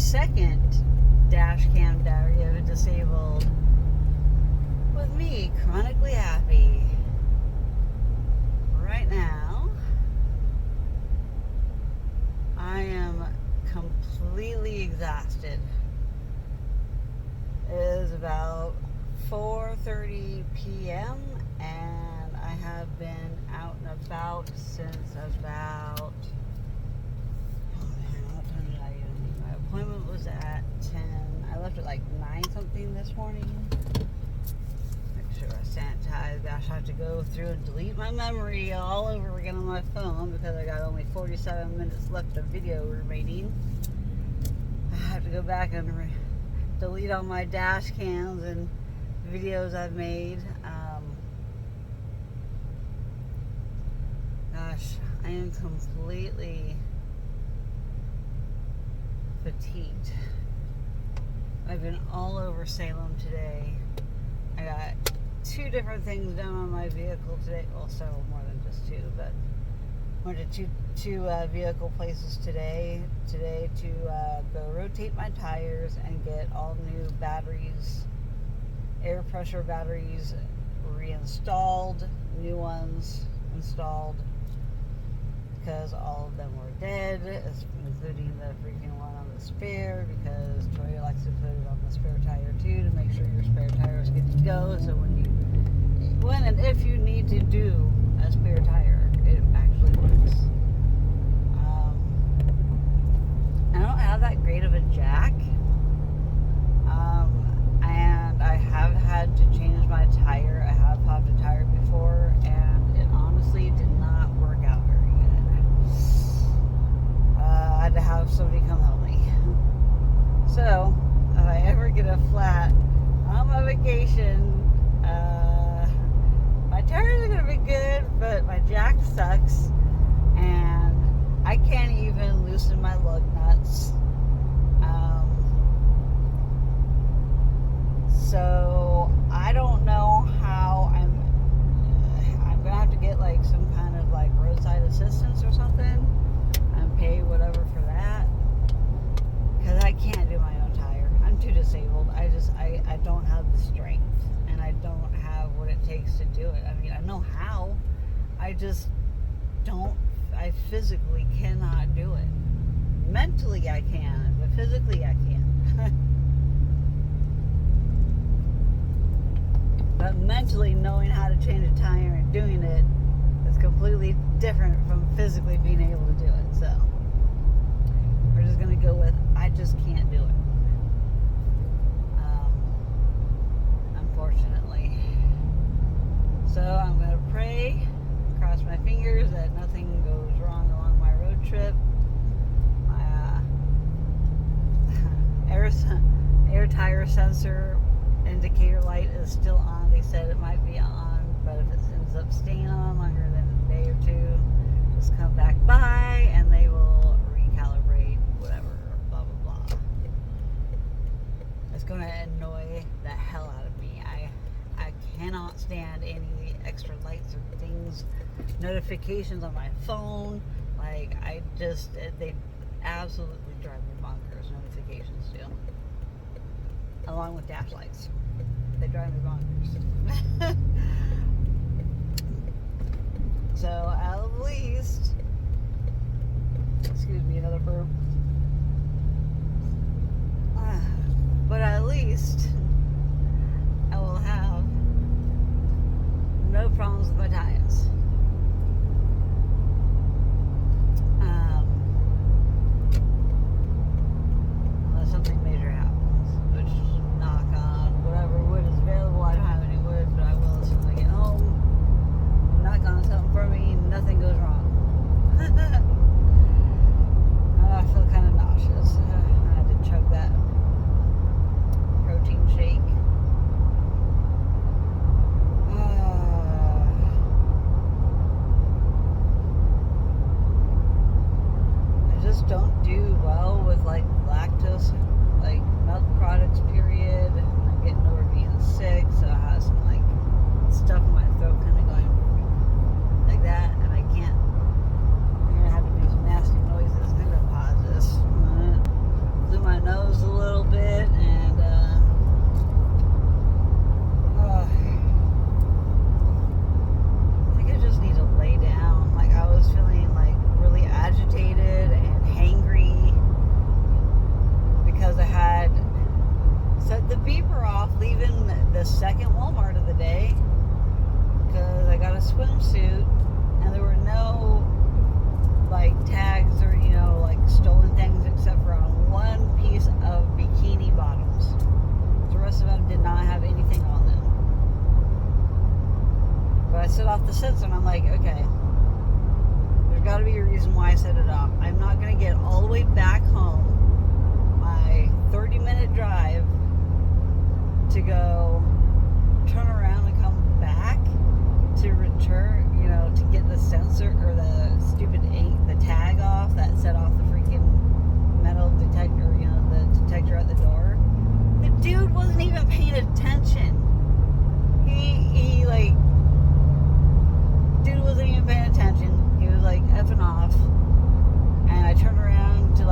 second dash cam diary of a disabled with me, chronically happy. Right now, I am completely exhausted. It is about 4:30 p.m. and I have been out and about since about, what time did I even leave? My appointment was at 10. I left at like 9 something this morning. Make sure I sanitize. Gosh, I have to go through and delete my memory all over again on my phone because I got only 47 minutes left of video remaining. I have to go back and delete all my dash cams and videos I've made. Gosh, I am completely fatigued. I've been all over Salem today. I got 2 different things done on my vehicle today. Well, several more than just 2, but went to two vehicle places today to go rotate my tires and get all new batteries, air pressure batteries reinstalled, new ones installed, because all of them were dead, including the freaking one on the spare, because Toy likes to put it on the spare tire too to make sure your spare tire is good to go. So when and if you need to do a spare tire, it actually works. I don't have that great of a jack, and I have had to change my tire. I have popped a tire before, and it honestly did not work out very good. I had to have somebody come help me. So, if I ever get a flat on my vacation, my tires are going to be good, but my jack sucks, and I can't even loosen my lug nuts. So I don't know how I'm going to have to get like some kind of like roadside assistance or something and pay whatever for that, because I can't do my own tire. I'm too disabled. I don't have the strength, and I don't have what it takes to do it. I mean, I know how. I just don't. I physically cannot do it. Mentally I can, but physically I can't. But mentally knowing how to change a tire and doing it is completely different from physically being able to do it. So we're just going to go with, I just can't do it. Unfortunately. So I'm going to pray, cross my fingers that nothing goes wrong along my road trip. My air tire sensor indicator light is still on. They said it might be on, but if it ends up staying on longer than a day or 2, just come back by and they will recalibrate whatever, blah blah blah. It's going to annoy the hell out of me. I cannot stand any extra lights or things, notifications on my phone. Like, they absolutely drive me bonkers, notifications do. Along with dash lights. They drive me bonkers. So at least, excuse me, another burp. But at least I will have no problems with my tires. Unless something major happens, which, knock on whatever wood is available. I don't have any wood, but I will as soon as I get home. Knock on something for me, nothing goes wrong. I feel kind of nauseous. I had to chug that protein shake. I just don't do well with like lactose, like milk products, period. I'm getting over being sick, so I have some like stuff in my throat kind of going like that, and I can't. I'm gonna have to do some nasty noises. I'm gonna pause this. Blew my nose. reason why I set it off. I'm not going to get all the way back home, my 30-minute drive, to go turn around and come back to return, to get the sensor or the stupid the tag off that set off the freaking metal detector, the detector at the door. The dude wasn't even paying attention. Dude wasn't even paying attention. He was effing off, and I turned around to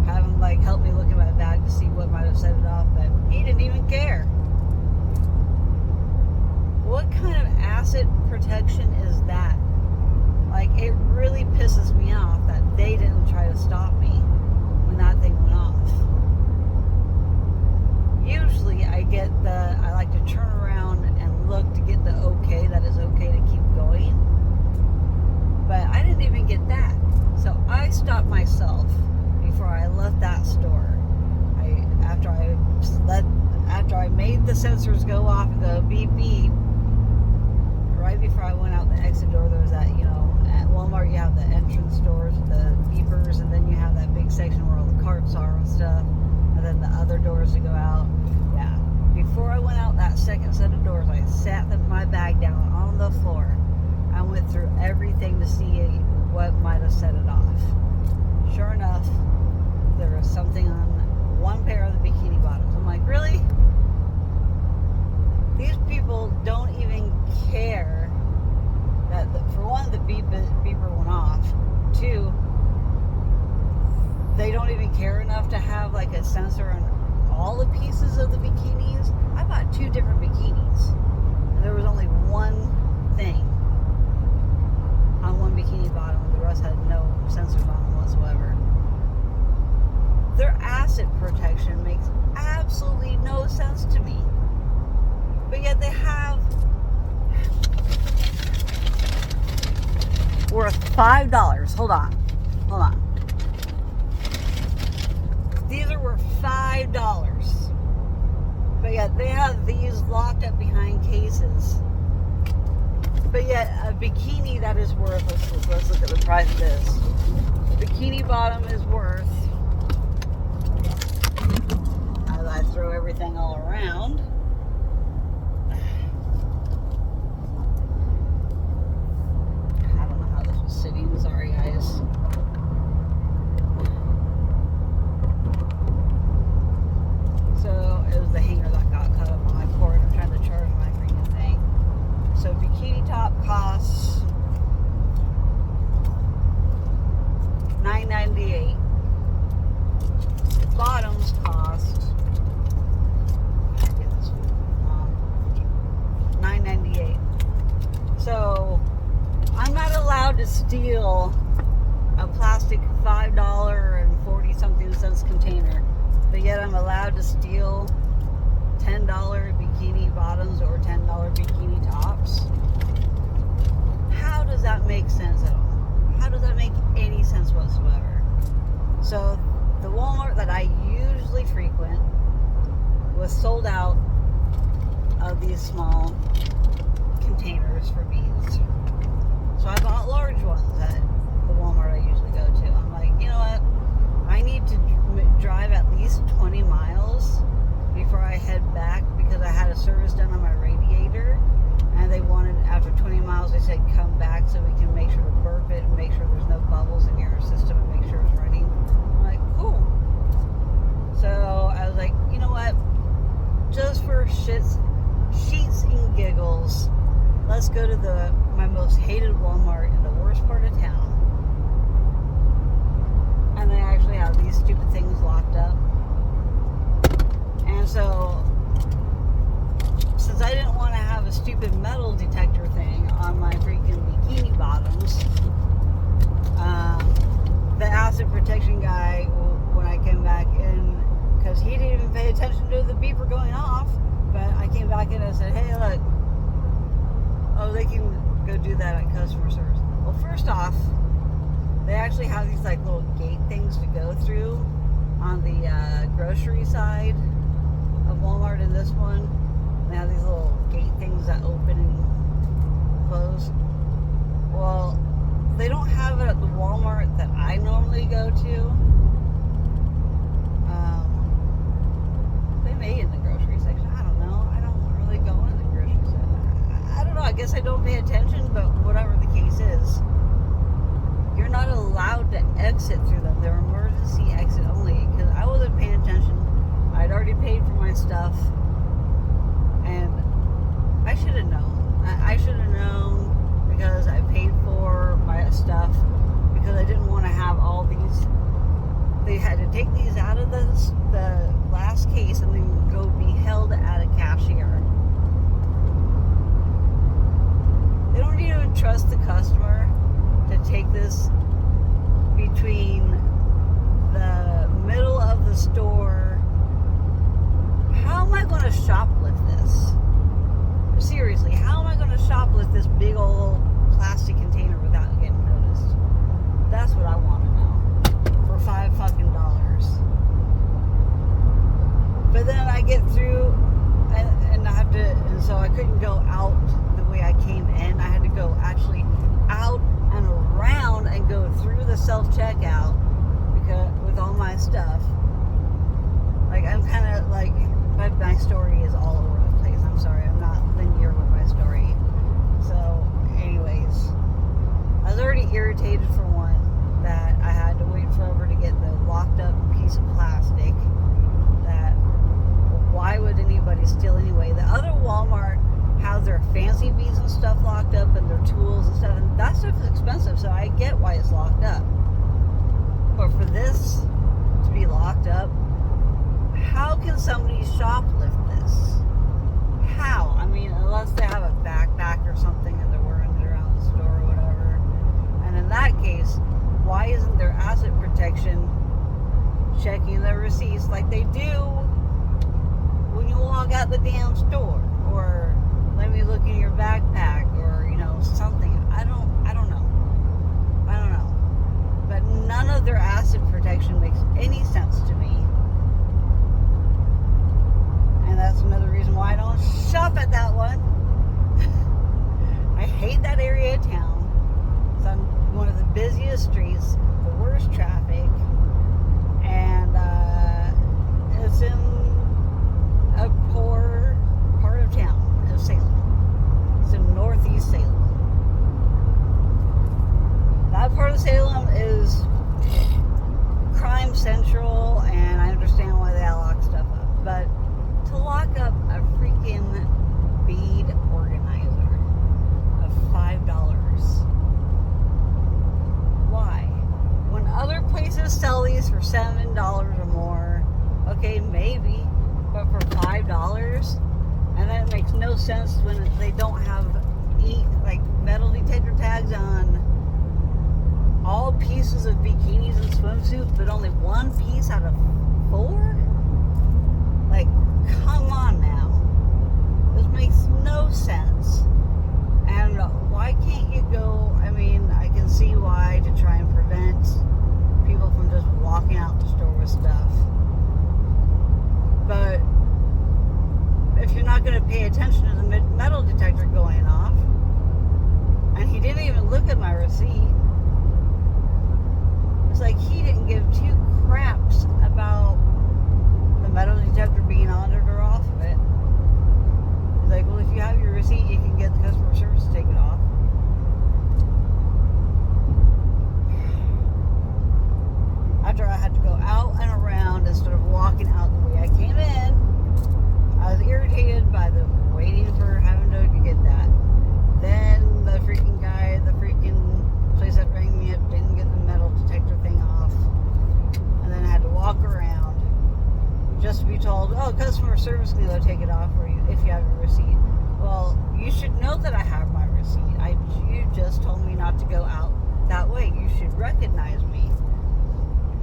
have him help me look at my bag to see what might have set it off, but he didn't even care. What kind of asset protection is that? It really pisses me off that they didn't try to stop me when that thing went off. Usually I like to turn around and look to get the okay, that is okay to keep going. But I didn't even get that. So I stopped myself before I left that store. After I made the sensors go off and go beep beep, right before I went out the exit door, there was that, at Walmart you have the entrance doors with the beepers, and then you have that big section where all the carts are and stuff, and then the other doors to go out. Yeah. Before I went out that second set of doors, I sat my bag down on the floor. I went through everything to see what might have set it off. Sure enough, there was something on one pair of the bikini bottoms. I'm like, really? These people don't even care that, for one, the beeper went off. Two, they don't even care enough to have a sensor on all the pieces of the bikinis. I bought 2 different bikinis, and there was only one thing on one bikini bottom, and the rest had no sensors on them whatsoever. Their asset protection makes absolutely no sense to me. But yet they have worth $5. Hold on. These are worth $5. But yet they have these locked up behind cases. But yet a bikini that is worth, let's look at the price of this. The bikini bottom is worth, as I throw everything all around, I don't know how this was sitting, sorry guys. So it was the hanger that got cut up on my cord. I'm trying to charge my freaking thing. So bikini top costs $9.98. Bottoms cost $9.98. So I'm not allowed to steal a plastic $5.40 something container, but yet I'm allowed to steal $10 bikini bottoms or $10 bikini tops. How does that make sense at all? How does that make any sense whatsoever? So the Walmart that I usually frequent was sold out of these small containers for beads. So I bought large ones at the Walmart I usually go to. I'm like, you know what? I need to drive at least 20 miles before I head back, because I had a service done on my radiator, and they wanted, after 20 miles, they said come back so we can make sure to burp it and make sure there's no bubbles in your system and make sure it's running. I'm like, cool. So I was like, you know what? Just for sheets and giggles, let's go to my most hated Walmart in the worst part of town. And they actually have these stupid things locked up. And so, since I didn't want to have a stupid metal detector thing on my freaking bikini bottoms, the asset protection guy, when I came back in, because he didn't even pay attention to the beeper going off, but I came back in and said, hey, look, oh, they can go do that at customer service. Well, first off, they actually have these little gate things to go through on the grocery side of Walmart. In this one, they have these little gate things that open and close. Well, they don't have it at the Walmart that I normally go to, they may in the grocery section. I don't know. I don't really go in the grocery section. I don't know. I guess I don't pay attention, but whatever the case is, you're not allowed to exit through them. They're emergency exit only, because I wasn't paying attention. I'd already paid for my stuff, and I should have known. I should have known, because I paid for my stuff, because I didn't want to have all these. They had to take these out of the last case and then go be held at a cashier. They don't even trust the customer to take this between the middle of the store. How am I going to shoplift this? Seriously, how am I going to shoplift this big old plastic container without getting noticed? That's what I want to know. For $5 fucking. But then I get through and I have to, and so I couldn't go out the way I came in. I had to go actually out and around and go through the self-checkout, because with all my stuff. Like, I'm kind of like, my story is all over the place. I'm sorry, I'm not linear with my story. So, anyways, I was already irritated for one that I had to wait forever to get the locked up piece of plastic. That, why would anybody steal anyway? The other Walmart has their fancy beads and stuff locked up, and their tools and stuff, and that stuff is expensive, so I get why it's locked up. But for this to be locked up, how can somebody shoplift this? How? I mean, unless they have a backpack or something and they're wearing it around the store or whatever. And in that case, why isn't there asset protection checking their receipts like they do when you walk out the damn store? Or let me look in your backpack, or, you know, something. I don't know. But none of their asset protection makes any sense to me. And that's another reason why I don't shop at that one. I hate that area of town. It's on one of the busiest streets, the worst traffic, and it's in a poor part of town of Salem. It's in northeast Salem. That part of Salem is crime central, and I understand why they lock stuff up. But to lock up a freaking bead organizer of $5, why? When other places sell these for $7 or more, okay, maybe, but for $5, and then it makes no sense when they don't have like metal detector tags on all pieces of bikinis and swimsuits, but only one piece out of 4? Like, come on now. This makes no sense. And why can't you go, I mean, I can see why, to try and prevent people from just walking out the store with stuff. But if you're not going to pay attention to the metal detector going off, and he didn't even look at my receipt, it's like he didn't give two craps about the metal detector being on it or off of it. He's like, well, if you have your receipt, you can get the customer service to take it off. After I had to go out and around instead of walking out the way I came in, I was irritated by the waiting for having to get that. Then the freaking guy, the freaking place that rang me up didn't get the metal detector thing off. And then I had to walk around just to be told, oh, customer service can go take it off for you if you have your receipt. Well, you should know that I have my receipt. You just told me not to go out that way. You should recognize me.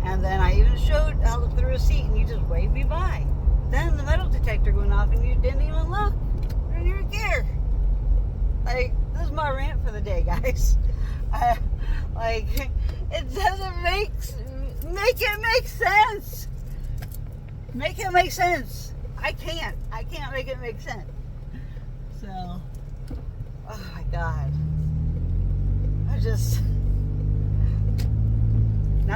And then I even showed the receipt, and you just waved me by. Then the metal detector went off, and you didn't even look. You didn't even care. Like, this is my rant for the day, guys. Like, it doesn't make it make sense. Make it make sense. I can't make it make sense. So, oh my God.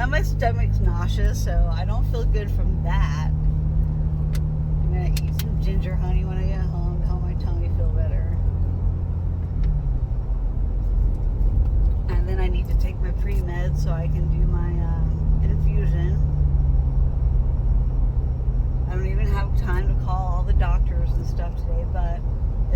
And my stomach's nauseous, so I don't feel good from that. I'm gonna eat some ginger honey when I get home to help my tummy feel better. And then I need to take my pre-med so I can do my infusion. I don't even have time to call all the doctors and stuff today, but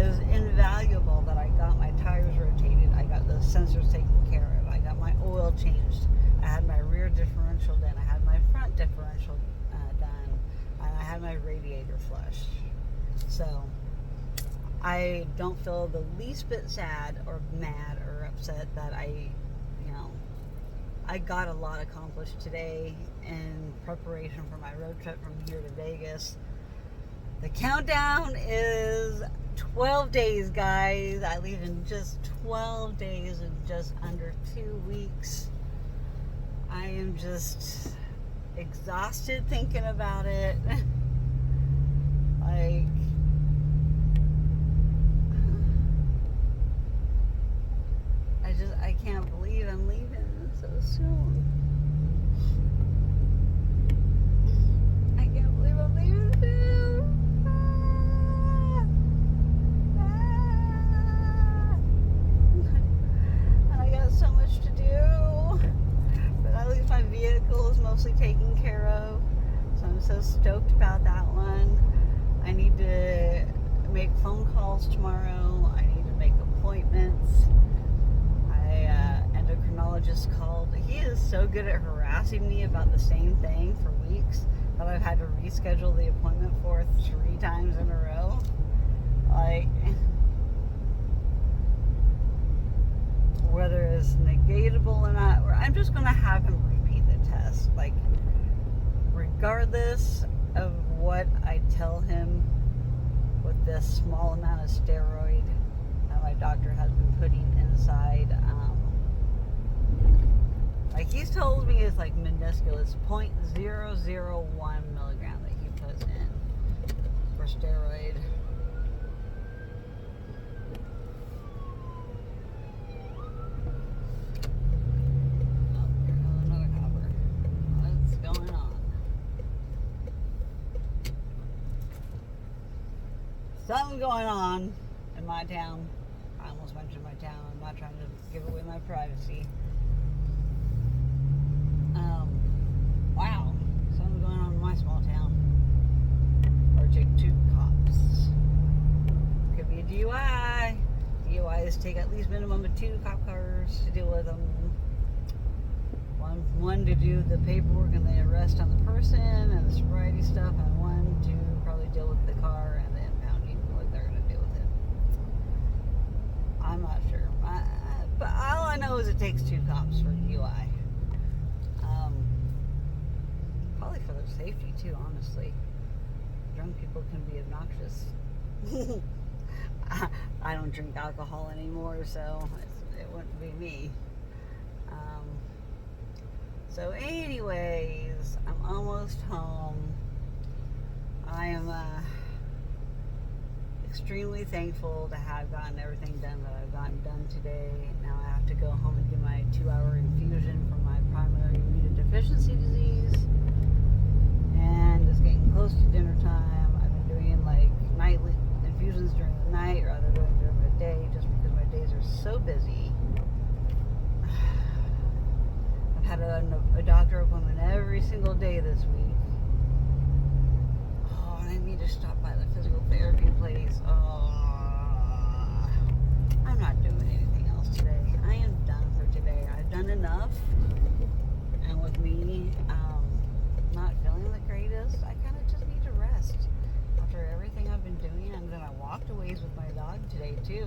it was invaluable that I got my tires rotated. I got those sensors taken care of. I got my oil changed. I had my rear differential done. I had my front differential done. And I had my radiator flushed. So I don't feel the least bit sad or mad or upset that I got a lot accomplished today in preparation for my road trip from here to Vegas. The countdown is 12 days, guys. I leave in just 12 days and just under 2 weeks. I am just exhausted thinking about it. Like, I can't believe I'm leaving so soon. I can't believe I'm leaving soon. And I got so much to do. But at least my vehicle is mostly taken care of. So I'm so stoked about that one. I need to make phone calls tomorrow. I need to make appointments. Endocrinologist called. He is so good at harassing me about the same thing for weeks that I've had to reschedule the appointment for 3 times in a row. Like, whether it's negatable or not, or I'm just gonna have him repeat the test. Like, regardless of what I tell him with this small amount of steroid that my doctor has been putting inside, like he's told me it's like minuscule. It's 0.001 milligram that he puts in for steroid. Oh, here comes another copper. What's going on? Something going on in my town. I almost mentioned my town. I'm not trying to give away my privacy. Wow, something's going on in my small town. Or take 2 cops. Could be a DUI. DUIs take at least minimum of 2 cop cars to deal with them. One to do the paperwork and the arrest on the person and the sobriety stuff, and one to probably deal with the car and the impounding, what they're going to do with it. I'm not sure. But all I know is it takes 2 cops for DUI. Probably for their safety too, honestly. Drunk people can be obnoxious. I don't drink alcohol anymore, so it wouldn't be me. So anyways, I'm almost home. I am extremely thankful to have gotten everything done that I've gotten done today. Now I have to go home and do my 2-hour infusion for my primary immunodeficiency disease. And it's getting close to dinner time. I've been doing like nightly infusions during the night rather than during the day, just because my days are so busy. I've had a doctor appointment every single day this week. Oh, and I need to stop by the physical therapy place. Oh, I'm not doing anything else today. I am done for today. I've done enough. And with me not feeling the greatest, I kind of just need to rest after everything I've been doing. And then I walked a ways with my dog today too,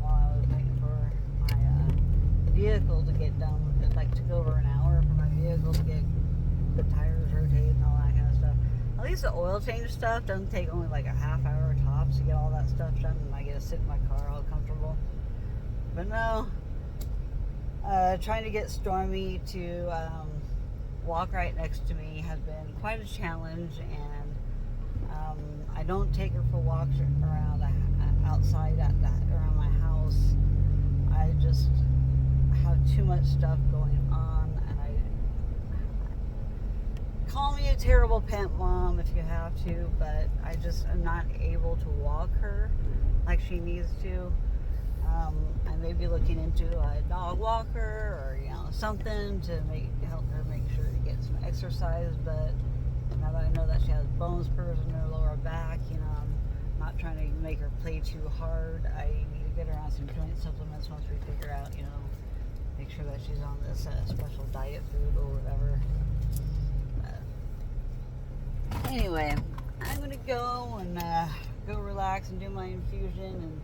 while I was waiting for my vehicle to get done. It like took over an hour for my vehicle to get the tires rotated and all that kind of stuff. At least the oil change stuff doesn't take only like a half hour tops to get all that stuff done, and I get to sit in my car all comfortable. But no, trying to get Stormy to walk right next to me has been quite a challenge, and I don't take her for walks around outside around my house. I just have too much stuff going on, and call me a terrible pimp mom if you have to, but I just am not able to walk her like she needs to. I may be looking into a dog walker or something to help her make sure to get some exercise. But now that I know that she has bone spurs in her lower back, I'm not trying to make her play too hard. I need to get her on some joint supplements once we figure out, make sure that she's on this special diet food or whatever. Anyway, I'm going to go and go relax and do my infusion and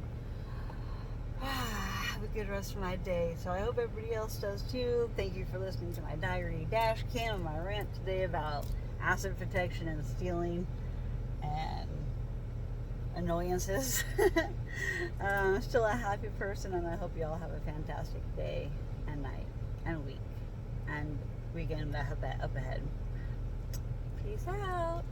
have a good rest of my day. So I hope everybody else does too. Thank you for listening to my diary dash cam and my rant today about asset protection and stealing and annoyances. I'm still a happy person, and I hope you all have a fantastic day and night and week and weekend up ahead. Peace out.